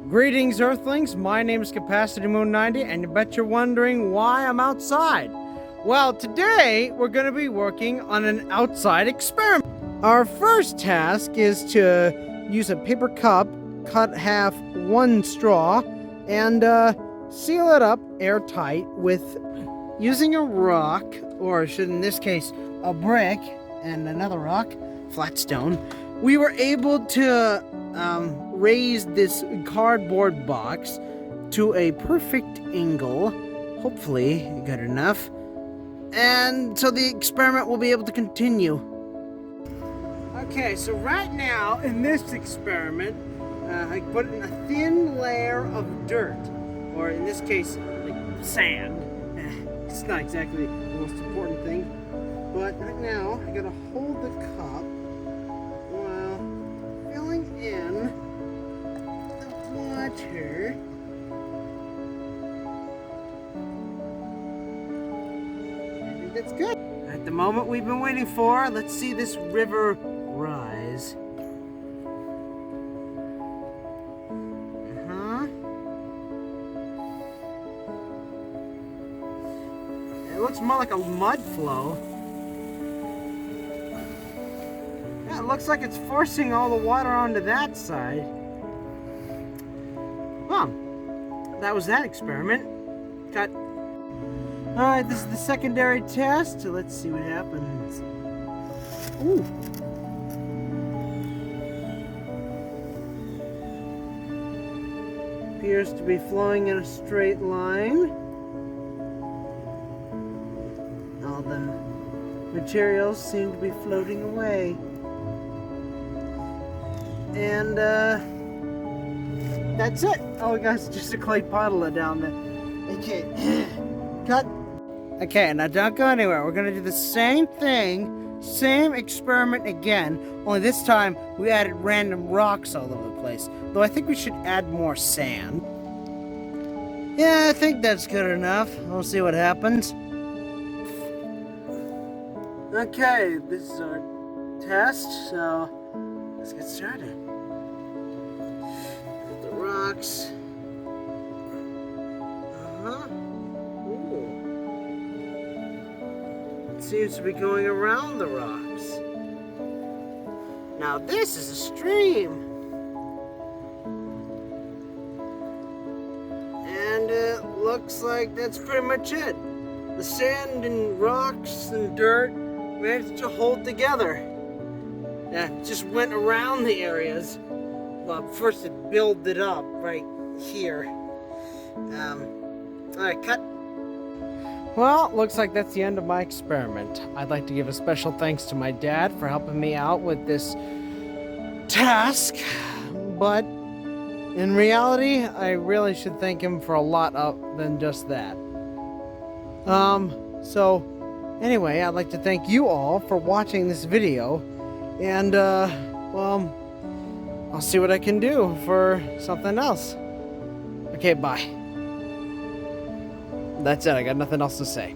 Greetings, Earthlings. My name is Capacity Moon 90, and you bet you're wondering why I'm outside. Well, today we're going to be working on an outside experiment. Our first task is to use a paper cup, cut half one straw, and seal it up airtight with using a rock, or should in this case, a brick and another rock, flat stone. We were able to raise this cardboard box to a perfect angle, hopefully good enough, and so the experiment will be able to continue. Okay, so right now in this experiment, I put in a thin layer of dirt, or in this case, like sand. It's not exactly the most important thing, but right now I gotta hold the cup while filling in the water. I think that's good. At the moment we've been waiting for, let's see this river rise. It looks more like a mud flow. Yeah, it looks like it's forcing all the water onto that side. Well, that was that experiment. Cut. Alright, this is the secondary test, so let's see what happens. Ooh. Appears to be flowing in a straight line. All the materials seem to be floating away. And that's it. Oh guys, just a clay puddle down there. Okay. Cut. Okay, now don't go anywhere. We're gonna do the same thing, same experiment again, only this time we added random rocks all over the place. Though I think we should add more sand. Yeah, I think that's good enough. We'll see what happens. Okay, this is our test, so let's get started. Put the rocks. Ooh. It seems to be going around the rocks. Now this is a stream. And it looks like that's pretty much it. The sand and rocks and dirt managed to hold together. Yeah, just went around the areas. Well, first it built up right here. Alright, cut. Well, looks like that's the end of my experiment. I'd like to give a special thanks to my dad for helping me out with this task, but in reality, I really should thank him for a lot than just that. So anyway, I'd like to thank you all for watching this video, and well, I'll see what I can do for something else. Okay, bye. That's it, I got nothing else to say.